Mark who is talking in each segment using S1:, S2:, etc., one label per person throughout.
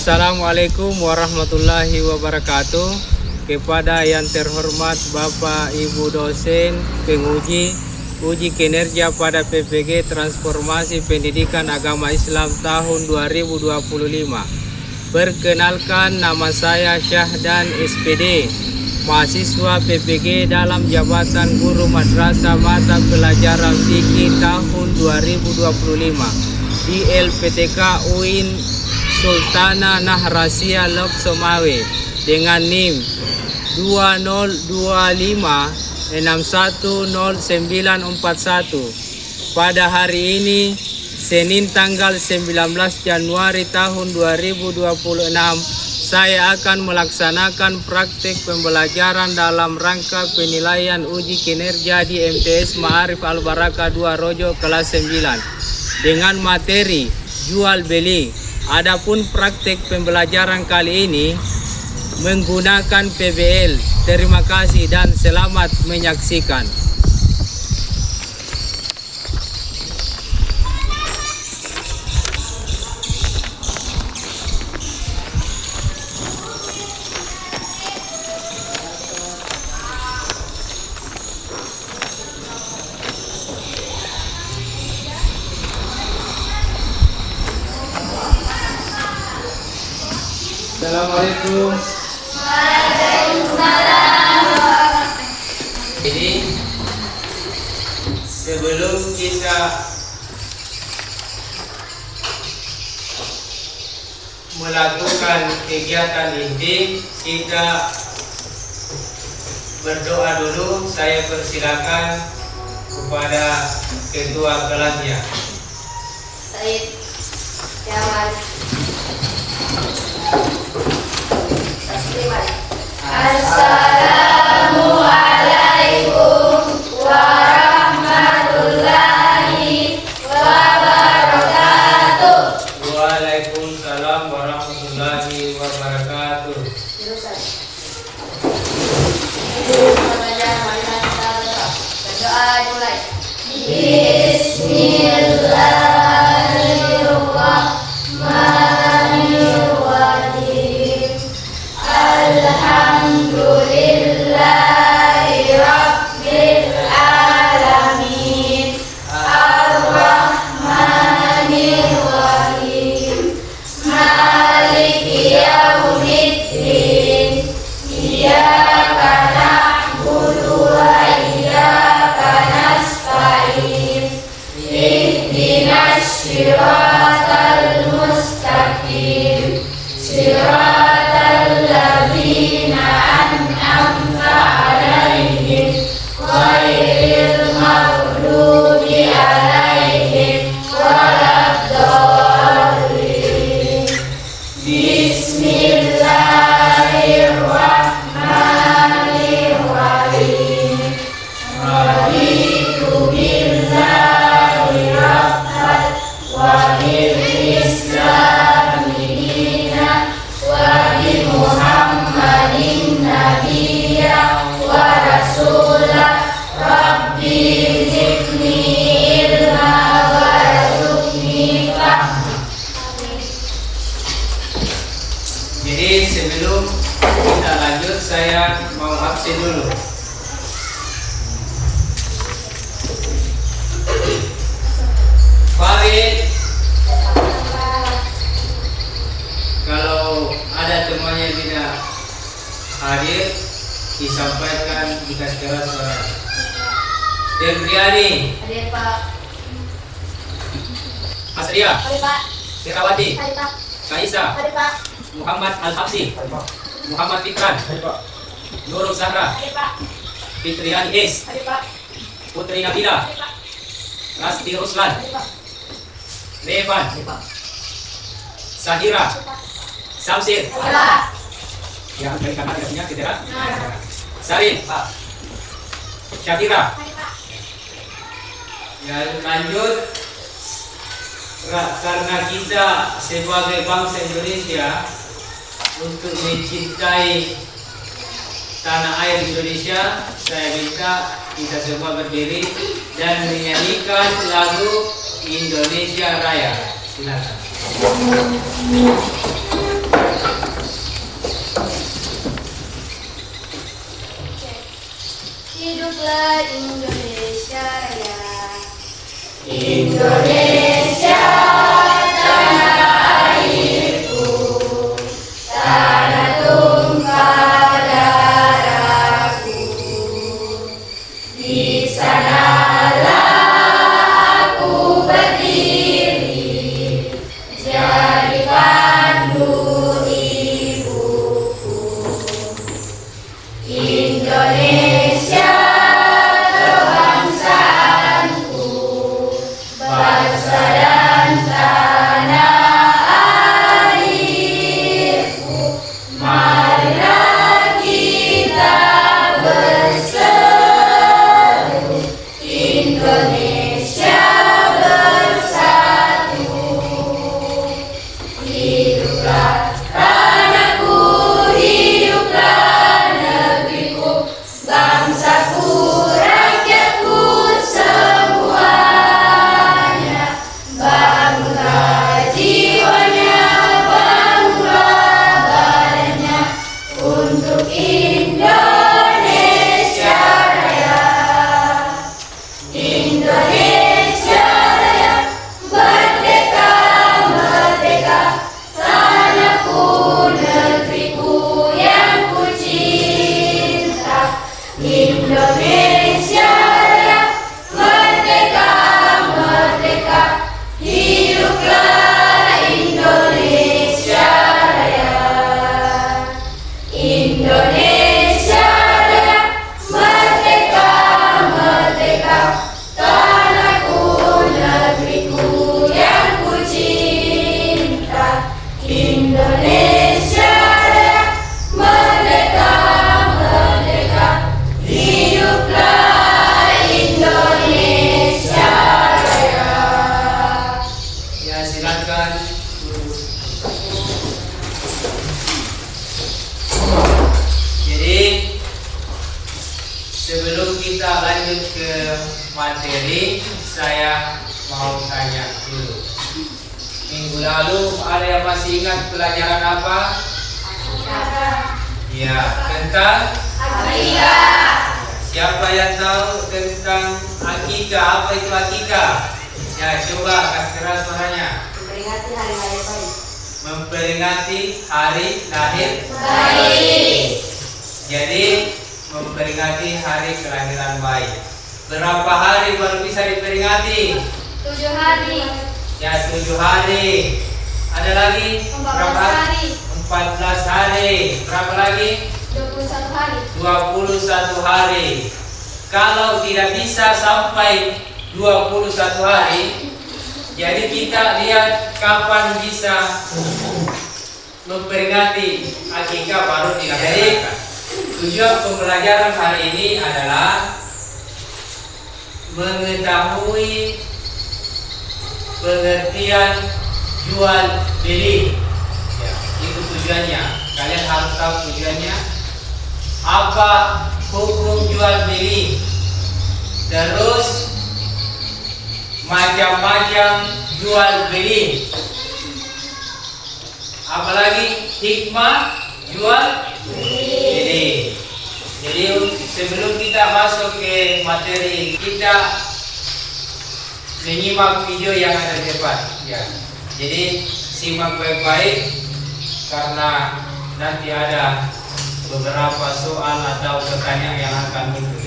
S1: Assalamualaikum warahmatullahi wabarakatuh. Kepada yang terhormat Bapak Ibu dosen penguji uji kinerja pada PPG Transformasi Pendidikan Agama Islam tahun 2025. Perkenalkan, nama saya Syahdan SPD, mahasiswa PPG dalam jabatan guru madrasah mata pelajaran fikih tahun 2025 di LPTK UIN Sultana Nahrasia Lok Somawe dengan NIM 2025610941. Pada hari ini, Senin tanggal 19 Januari tahun 2026, saya akan melaksanakan praktik pembelajaran dalam rangka penilaian uji kinerja di MTS Ma'arif Al-Barakah 2 Rojo kelas 9 dengan materi jual beli. Adapun praktik pembelajaran kali ini menggunakan PBL. Terima kasih dan selamat menyaksikan. Assalamualaikum. Waalaikumsalam. Jadi sebelum kita melakukan kegiatan inti, kita berdoa dulu. Saya persilakan kepada ketua kelasnya.
S2: Said Jamal. Assalamualaikum warahmatullahi wabarakatuh.
S1: Waalaikumsalam warahmatullahi wabarakatuh.
S2: Berdoa mulai. Bismillahirrahmanirrahim. Alhamdulillahi Rabbil Alamin. Ar-Rahmanir-Rahim. Maliki Yaumiddin. Iyyaka na'budu wa iyyaka nasta'in. Ihdinas siratal mustaqim. Siratal ladzina an'amta 'alaihim ghairil maghdubi 'alaihim waladdallin. Bismillahirrahmanirrahim. Raditu billahi rabban wa bil islami dinan wa bi Muhammadin nabiyya wa rasulah. Rabbi zidni ilma warzuqni fahma.
S1: Jadi sebelum kita lanjut, saya mau absen dulu. Farid, kalau ada temannya tidak hadir, disampaikan dikasih keras suara. Debriani,
S2: Hadir Pak.
S1: Asria,
S2: Hadir Pak.
S1: Sirawati,
S2: Hadir Pak.
S1: Kaisa,
S2: Hadir Pak.
S1: Muhammad Al-Habsi, Muhammad Fikran, Nurul Zahra,
S2: Hadir Pak.
S1: Fitriani Es,
S2: Hadir Pak.
S1: Putri Nabila,
S2: Hadir Pak.
S1: Rasti Ruslan,
S2: Hadir Pak.
S1: Revan, Sahira, Samsir,
S2: Hadir Pak.
S1: yang dari kanan punya Fitera, Sarin, Syakira.
S2: Hadir Pak.
S1: Ya, lanjut. Karena kita sebagai bangsa Indonesia untuk mencintai tanah air Indonesia, saya minta kita semua berdiri dan menyanyikan lagu Indonesia Raya. Silakan.
S2: majulah Indonesia Raya.
S3: Indonesia tanah airku, tanah tumpah darahku. Di sanalah aku berdiri, jadi pandu ibuku. Indonesia kebangsaanku, bangsa dan tanah airku. Marilah kita berseru, Indonesia bersatu. Hiduplah tanahku, hiduplah negeriku, bangsaku, rakyatku semuanya. Bangunlah jiwanya, bangunlah badannya untuk Indonesia Raya. Indonesia Raya, merdeka, merdeka, tanahku, negeriku yang ku cinta. Indonesia Raya, merdeka, merdeka, hiduplah Indonesia Raya. Indonesia Raya, merdeka, merdeka, tanahku, negeriku yang ku cinta. Indonesia Raya, merdeka, merdeka, hiduplah Indonesia Raya.
S1: Ya, silakan. Jadi sebelum kita lanjut ke materi, saya mau tanya dulu. Minggu lalu ada yang masih ingat pelajaran apa? Ya, tentang
S3: Akikah.
S1: siapa yang tahu tentang akikah? Apa itu akikah? Ya, coba kasih keras suaranya.
S3: Memperingati hari lahir bayi.
S1: Memperingati hari lahir.
S3: Baik.
S1: Jadi memperingati hari kelahiran bayi. Berapa hari baru bisa diperingati?
S2: 7 hari.
S1: Ya, 7 hari. Ada lagi?
S2: 14
S1: Berapa?
S2: hari.
S1: 14 hari. Berapa lagi?
S2: 21 hari.
S1: 21 hari. Kalau tidak bisa sampai 21 hari, jadi kita lihat kapan bisa memperingati akikah baru dilaksanakan. Tujuan pembelajaran hari ini adalah mengetahui pengertian jual beli. Ya, itu tujuannya. Kalian harus tahu tujuannya. Apa hukum jual beli? Terus macam-macam jual beli. Apalagi hikmah jual beli. Jadi sebelum kita masuk ke materi, kita menyimak video yang ada di depan. Ya. Jadi simak baik-baik karena nanti ada beberapa soal atau pertanyaan yang akan muncul.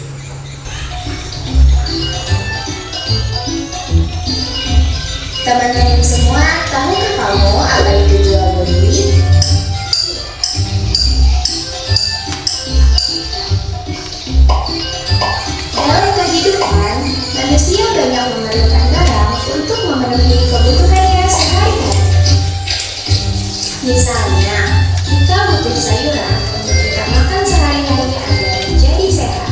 S3: Teman-teman semua, tahukah kamu apa itu jual beli? Dalam kehidupan, manusia banyak memerlukan barang untuk memenuhi kebutuhannya sehari-hari. Misalnya, kita butuh sayuran untuk kita makan sehari-hari agar menjadi sehat.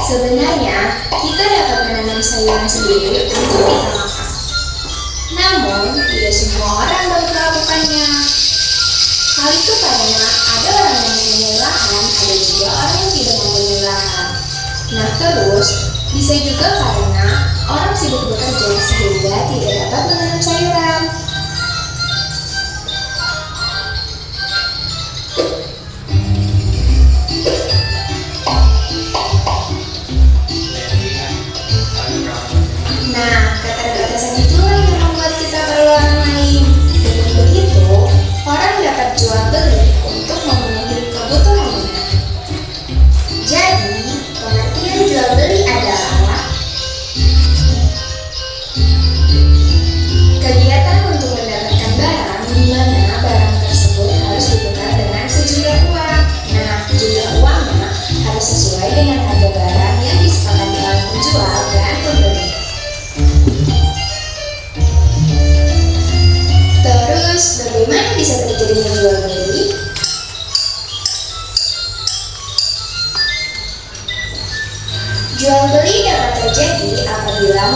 S3: Sebenarnya, kita dapat menanam sayuran sendiri untuk kita makan. Namun, tidak semua orang dapat melakukannya. Hal itu karena ada orang yang mempunyai lahan, ada juga orang yang tidak mempunyai lahan. Nah, terus bisa juga karena orang sibuk bekerja sehingga tidak dapat menanam sayuran.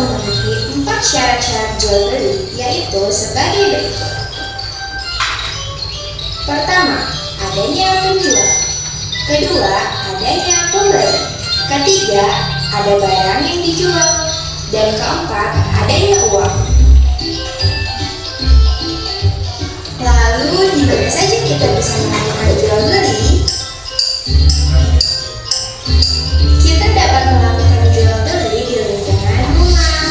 S3: memenuhi 4 syarat-syarat jual beli, yaitu sebagai berikut. Pertama, adanya penjual. Kedua, adanya pembeli. Ketiga, ada barang yang dijual. Dan keempat, adanya uang. Lalu, di mana saja kita bisa melakukan jual beli? Kita dapat melakukan jual beli di lingkungan rumah.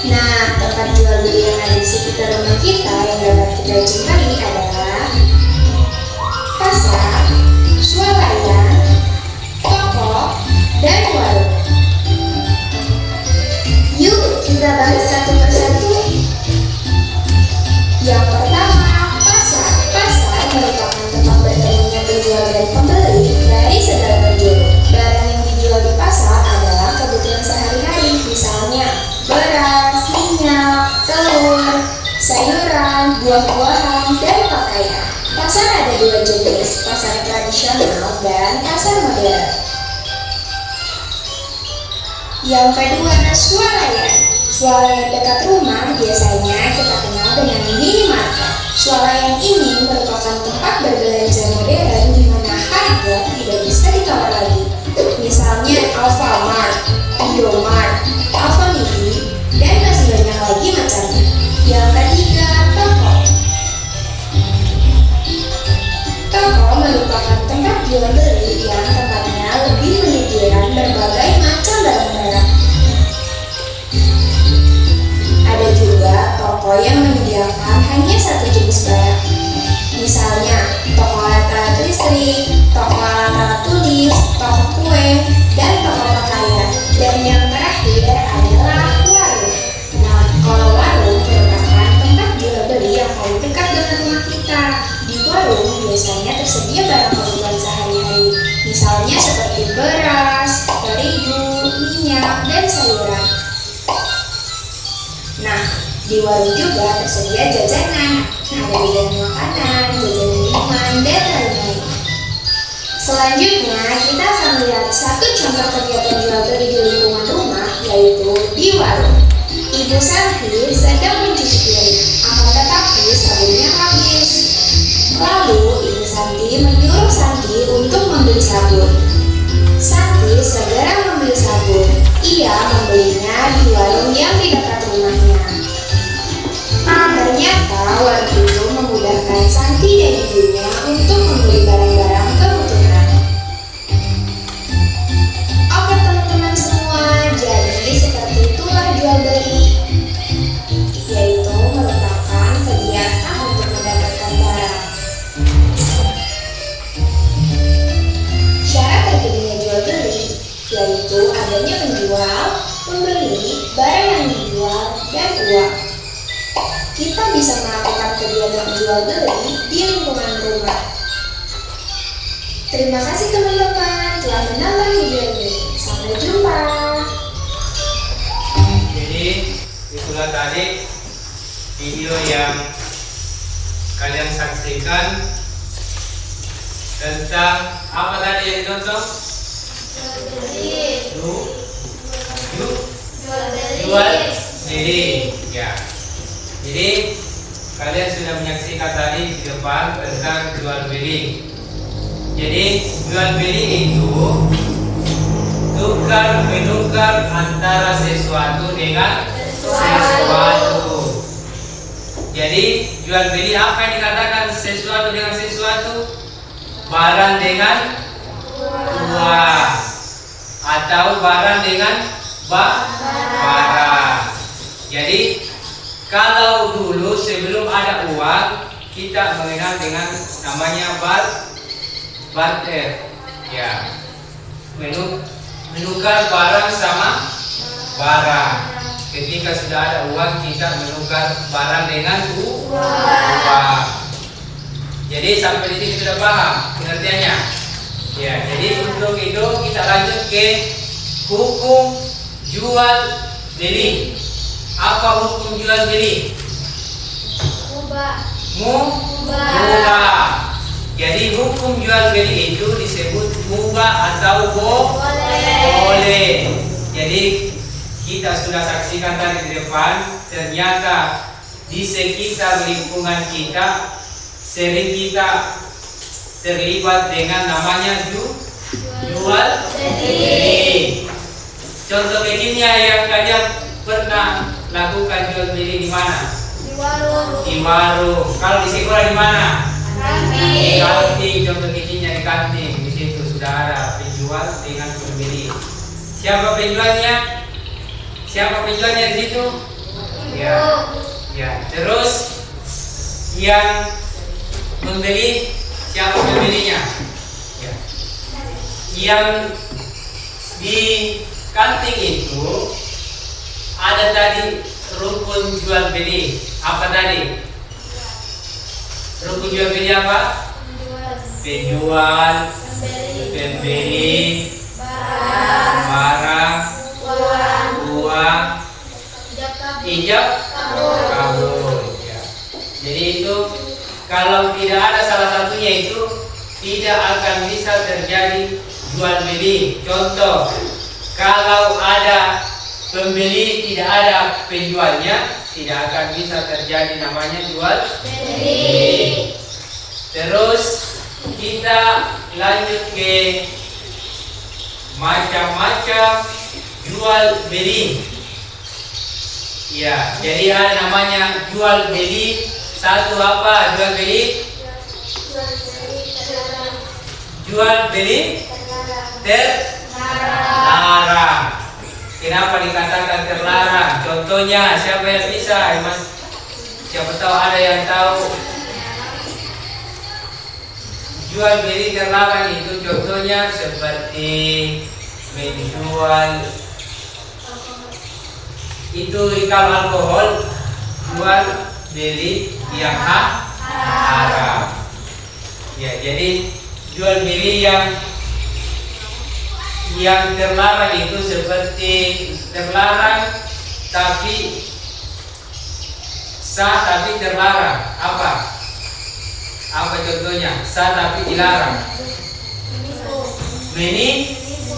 S3: Nah, tempat jual beli yang ada di sekitar rumah kita yang dapat kita jumpai adalah pasar, swalayan, toko, dan warung. Yuk, kita bahas satu persatu. Yang pertama, pasar. Pasar merupakan tempat bertemunya penjual dan pembeli dari segala penjuru. Barang yang dijual di pasar adalah kebutuhan sehari-hari, misalnya beras, minyak, telur, sayuran, buah-buahan, dan pakaian. Pasar ada 2 jenis, pasar tradisional dan pasar modern. Yang kedua, swalayan. Swalayan dekat rumah biasanya kita kenal dengan minimarket. Swalayan ini merupakan tempat berbelanja modern di mana harga tidak bisa ditawar lagi. Misalnya Alfamart, Indomart, Alfamidi, dan masih banyak lagi macamnya. Yang ketiga, toko. Toko merupakan tempat jual beli yang tempatnya lebih menyediakan berbagai macam barang-barang. Ada juga toko yang menyediakan hanya satu jenis barang. Misalnya, toko alat-alat listrik, toko alat-alat tulis, toko kue, dan toko pakaian. Dan yang terakhir adalah warung. Nah, kalau warung merupakan tempat jual beli yang paling dekat dengan rumah kita. Di warung biasanya tersedia barang kebutuhan sehari-hari. Misalnya seperti beras, terigu, minyak, dan sayuran. Nah, di warung juga tersedia jajanan, ada jajanan makanan, jajanan minuman, dan lain-lain. Selanjutnya, kita akan melihat satu contoh kegiatan jual beli di lingkungan rumah, yaitu di warung. Ibu Santi sedang mencuci piring, akan tetapi sabunnya habis. Lalu, Ibu Santi menyuruh Santi untuk membeli sabun. Santi segera membeli sabun. Ia membelinya di warung yang di dekat rumahnya. Ternyata warung itu memudahkan Santi dan ibunya untuk membeli barang-barang kebutuhan. Oke teman-teman semua, jadi seperti itulah jual beli, yaitu merupakan kegiatan untuk mendapatkan barang. Syarat terjadinya jual beli yaitu adanya penjual, pembeli, barang yang dijual, dan uang. Kita bisa melakukan kegiatan jual beli di lingkungan rumah. Terima kasih teman-teman telah menonton video ini. Sampai jumpa.
S1: Jadi itulah tadi video yang kalian saksikan tentang apa tadi yang ditonton? Jual beli. Ya. Jadi kalian sudah menyaksikan tadi di depan tentang jual beli. Jadi jual beli itu tukar menukar antara sesuatu dengan sesuatu. Jadi jual beli apa yang dikatakan sesuatu dengan sesuatu? Barang dengan uang atau barang dengan barang. Jadi kalau dulu sebelum ada uang kita mengenal dengan namanya barter. Ya, menukar barang sama barang. Ketika sudah ada uang kita menukar barang dengan uang. Jadi sampai di sini sudah paham pengertiannya. Ya, jadi untuk itu kita lanjut ke hukum jual beli. Apa hukum jual beli? Mubah. Jadi hukum jual beli itu disebut mubah atau boleh. Jadi kita sudah saksikan tadi di depan, ternyata di sekitar lingkungan kita sering kita terlibat dengan namanya jual beli. Contoh kecilnya yang kalian pernah lakukan jual beli di mana?
S2: Di warung.
S1: Di warung. Kalau di sekolah di mana? Di
S2: Kantin.
S1: kantin. Contoh kecilnya di kantin. Di situ sudah ada penjual dengan pembeli. Siapa penjualnya? Siapa penjualnya di situ? Ya. Ya. Terus yang membeli, siapa pembelinya? Ya. Yang di kantin itu ada tadi rukun jual beli. Apa tadi? Rukun jual beli apa? Penjual, pembeli, barang, uang, ijab kabul. Ya. Jadi itu kalau tidak ada salah satunya itu tidak akan bisa terjadi jual beli. Contoh, kalau ada pembeli tidak ada penjualnya, tidak akan bisa terjadi namanya jual beli. Terus kita lanjut ke macam-macam jual beli. Ya, jadi ada namanya jual beli. Satu apa jual beli? Jual beli terlarang. Kenapa dikatakan terlarang? Contohnya siapa yang bisa? Siapa tahu ada yang tahu? Jual beli terlarang itu contohnya seperti menjual itu ikan alkohol, jual beli yang haram. Ya, jadi jual beli yang terlarang itu seperti terlarang tapi sah tapi terlarang. Apa contohnya? Sah tapi dilarang.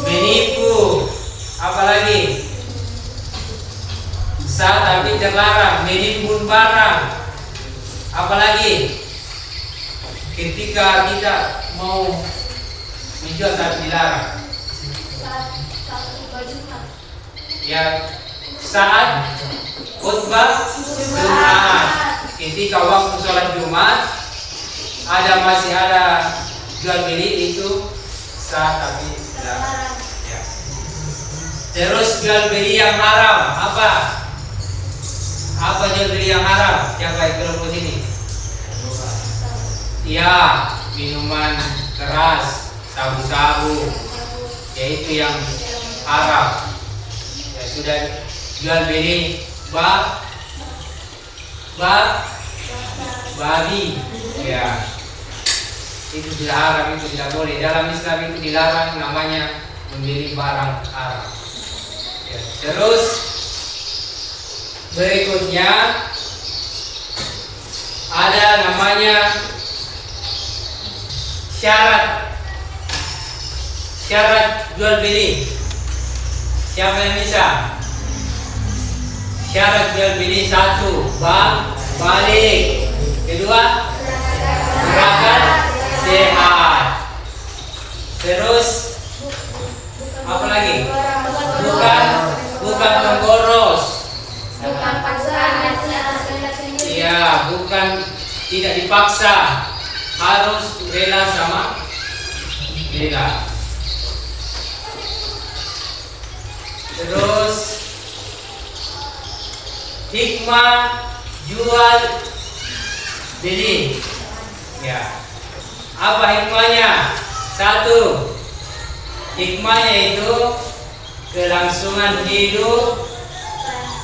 S1: Menipu. Apalagi? Sah tapi terlarang. Menimbun barang. Apalagi? Ketika kita mau menjual tapi dilarang. Ya, saat khutbah Jumat, ketika waktu sholat Jumat masih ada jual beli itu sah tapi dilarang. Ya. Terus jual beli yang haram apa jual beli yang haram? Siapa yang kelompok sini? Ya, minuman keras, sabu-sabu, yaitu yang haram. Ya, sudah jual beli babi, ya itu sudah haram, itu tidak boleh. Dalam Islam itu dilarang, namanya membeli barang haram. Ya, terus berikutnya ada namanya syarat jual beli. Siapa yang bisa? Syarat jual beli satu, balik. Kedua, gerakan sehat. Terus apa lagi? Bukan pemboros. Iya, bukan tidak dipaksa. Harus rela sama rela. Terus hikmah jual beli. Ya. Apa hikmahnya? Satu, hikmahnya itu kelangsungan hidup,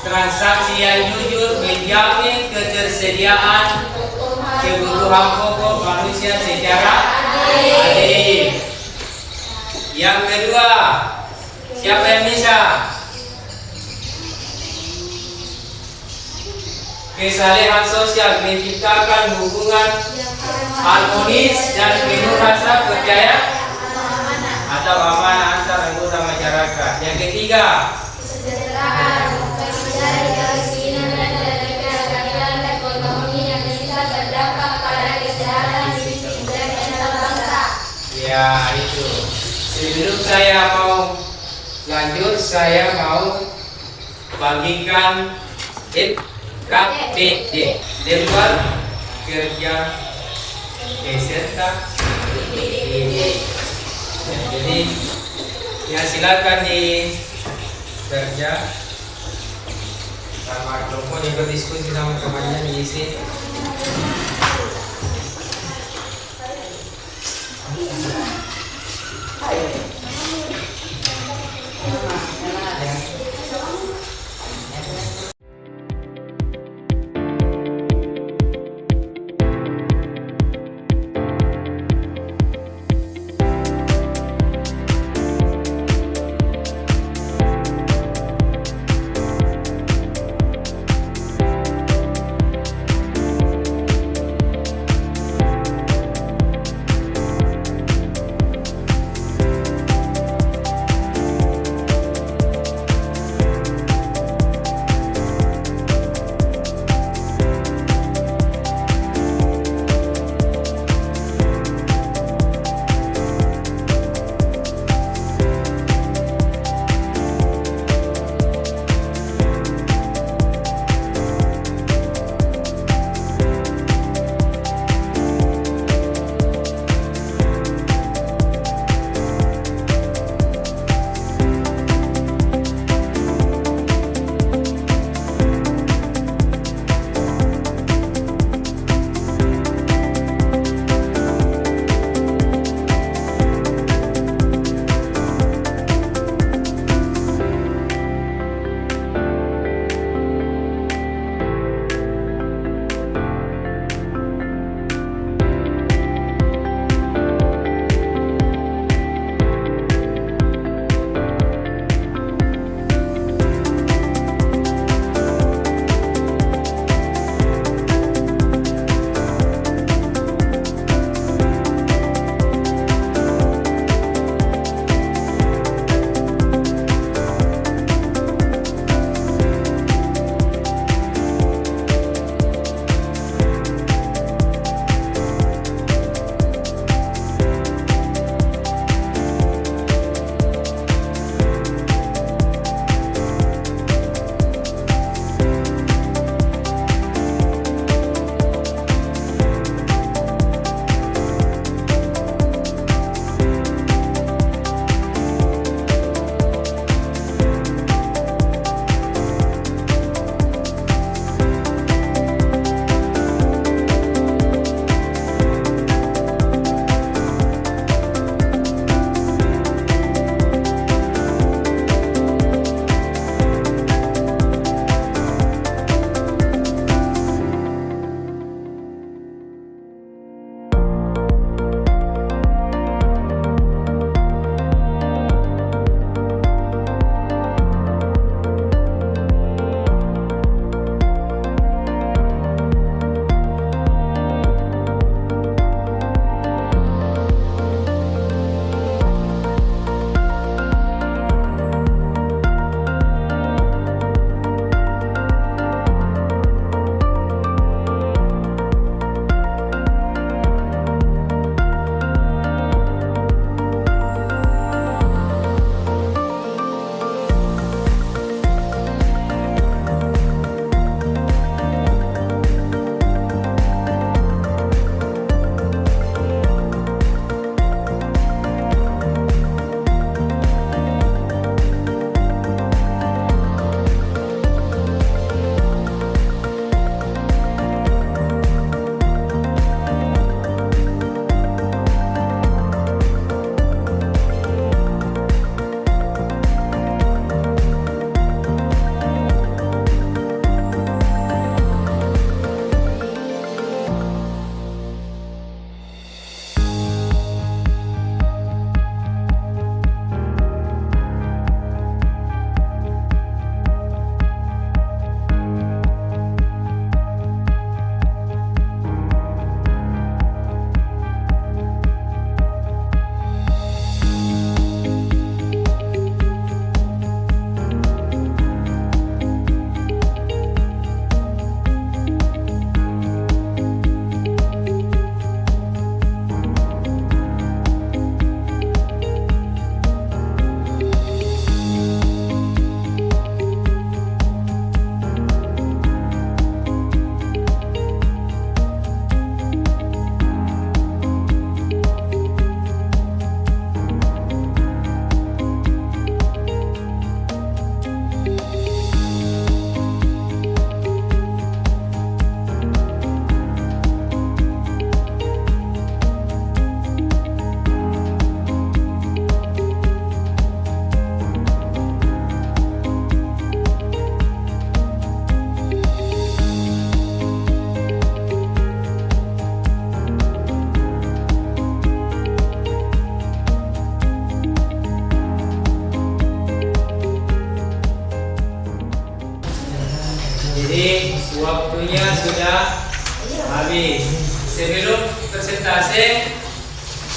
S1: transaksi yang jujur, menjamin ketersediaan kebutuhan pokok manusia secara adil. Yang kedua, siapa yang bisa? Kesalehan sosial, menciptakan hubungan harmonis dan penuh rasa percaya atau amanah antar anggota masyarakat. Yang ketiga, Ya itu. Sebelum saya mau lanjut, saya mau bagikan KPD di luar kerja peserta didik. Jadi ya silakan dikerja sama kelompok yang berdiskusi sama temannya diisi.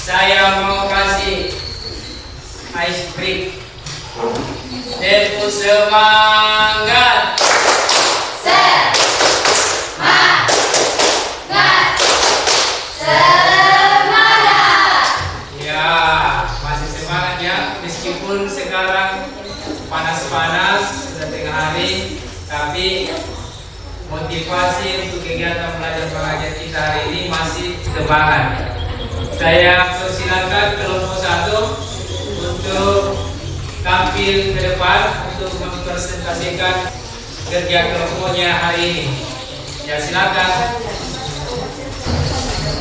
S1: Saya mau kasih ice break. Depu semangat. Ya, masih semangat ya. Meskipun sekarang panas-panas sudah tengah hari, tapi motivasi untuk kegiatan belajar mengajar kita hari ini masih semangat. Saya persilakan kelompok 1 untuk tampil ke depan untuk mempresentasikan kerja kelompoknya hari ini. Ya, silakan.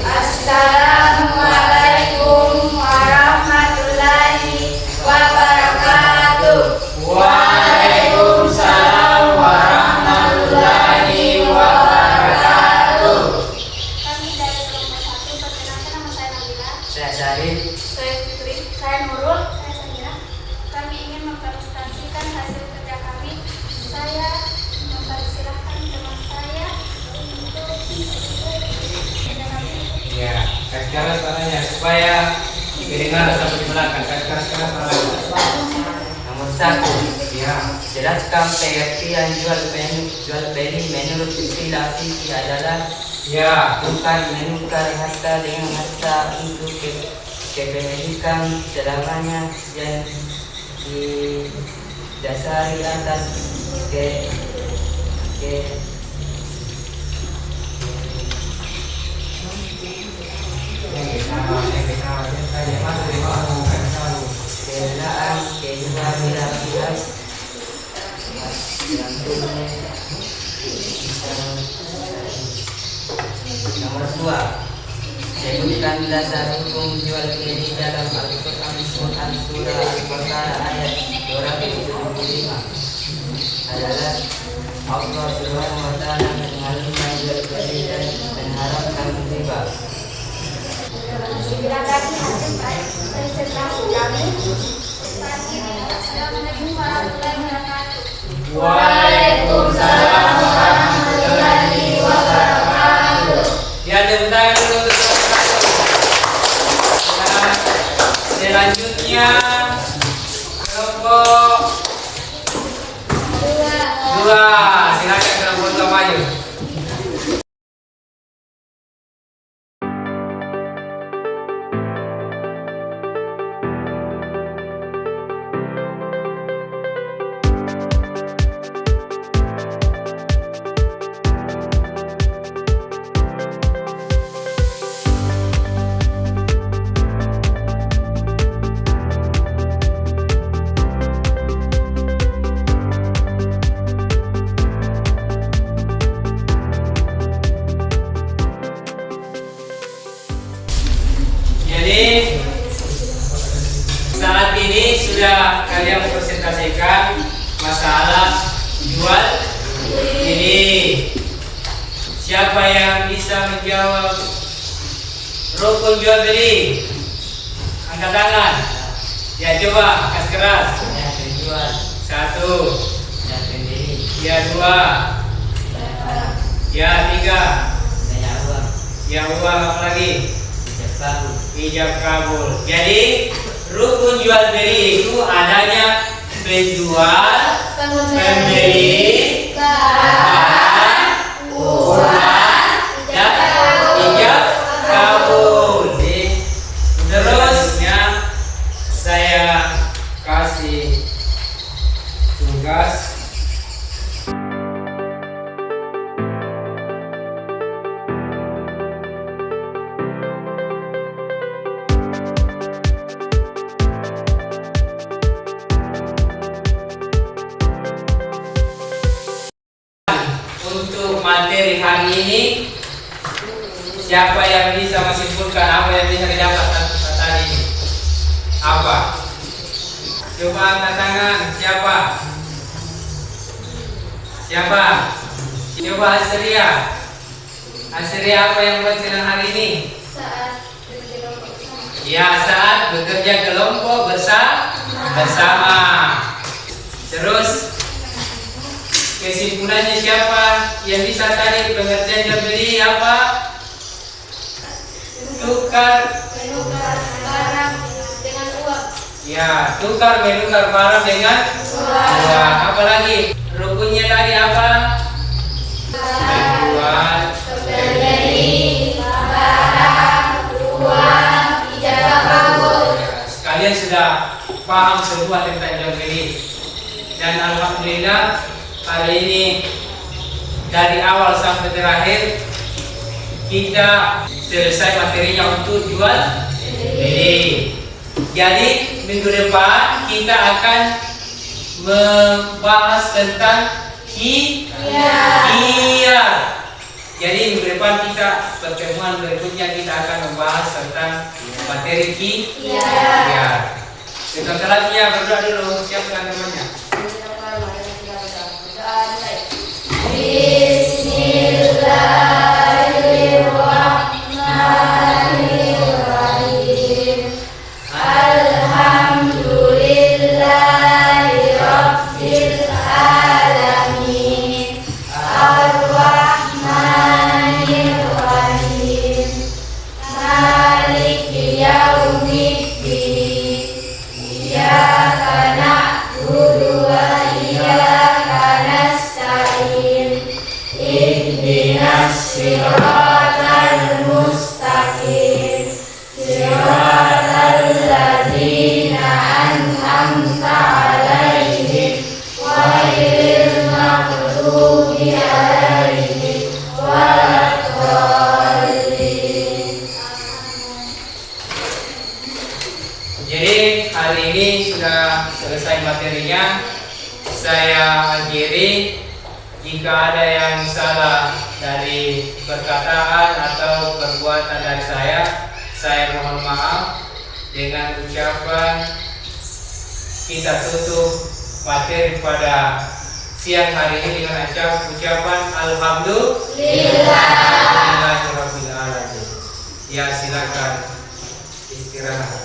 S2: Assalamualaikum warahmatullahi wabarakatuh.
S1: Waalaikumsalam warahmatullahi wabarakatuh.
S4: Kami dari kelompok 1, perkenalkan nama saya Nabila.
S1: Saya Syarif.
S4: Saya Fitri. Saya Nurul. Saya Samira. Kami ingin mempresentasikan hasil kerja kami. Saya mempersilahkan teman saya untuk
S1: Ya, sekarang suaranya supaya didengar sampai di belakang. Sekarang suaranya.
S5: Nomor 1,
S1: Ya,
S5: jelaskan pengertian jual beli menurut istilah fikih adalah
S1: ya,
S5: bukan menukar harta dengan harta untuk kepemilikan selamanya yang didasari atas kerelaan kedua belah pihak. Nomor 2, sebutkan dasar hukum jual beli dalam Al-Quran surah Al-Baqarah ayat 275 adalah Allah Subhanahu wa Ta'ala menghalalkan jual beli dan mengharamkan riba.
S4: menanggapi hasil presentasi kami. Assalamualaikum warahmatullahi wabarakatuh.
S1: Waalaikumsalam warahmatullahi wabarakatuh. Ya, tepuk tangan dulu untuk kelompok 1. Nah, selanjutnya kelompok 2. Silakan kelompok 2 maju. Jadi saat ini sudah kalian presentasikan masalah jual beli. Siapa yang bisa menjawab rukun jual beli? Angkat tangan. Ya, coba kas keras.
S5: Yang penjual,
S1: 1,
S5: yang pembeli,
S1: ya 2, ya 3,
S5: banyak uang,
S1: ya uang, apa lagi?
S5: ijab kabul.
S1: Ijab kabul. Jadi rukun jual beli itu adanya penjual, pembeli, barang, uang, dan ijab kabul. Terusnya saya kasih tugas. Untuk materi hari ini, siapa yang bisa menyimpulkan apa yang bisa didapat tadi ini? Apa? Coba angkat tangan. Siapa? Siapa? Coba Asria. Asria, apa yang buat senang hari ini?
S4: Saat bekerja kelompok bersama.
S1: Ya, saat bekerja kelompok bersama. Terus kesimpulannya siapa yang bisa tadi pengertian jual beli apa? Tukar
S4: Menukar
S1: Ya, tukar menukar barang dengan uang. Apa lagi? Rukunnya tadi apa? Jual,
S2: beli, barang, uang, ijazah kabul.
S1: Kalian sudah paham semua tentang jual beli. Dan alhamdulillah hari ini dari awal sampai terakhir kita selesai materinya untuk jual beli. Jadi minggu depan kita akan membahas tentang khiyar. Jadi minggu depan kita pertemuan berikutnya kita akan membahas tentang materi khiyar. Sebentar lagi ya, berdoa dulu, siapkan temannya.
S2: Bismillahirrahmanirrahim. Alhamdulillahirabbil alamin. Ar-Rahmanir-Rahim. Maliki yaumiddin. Iyyaka na'budu wa iyyaka nasta'in. Ihdinas siratal mustaqim. Siratal ladzina an'amta 'alaihim ghairil maghdubi 'alaihim waladdallin.
S1: Jadi hari ini sudah selesai materinya. Saya akhiri. Jika ada yang salah dari perkataan atau perbuatan dari saya mohon maaf. Dengan ucapan kita tutup materi pada siang hari ini dengan ucapan Alhamdulillahirabbil alamin. Ya, silakan istirahat.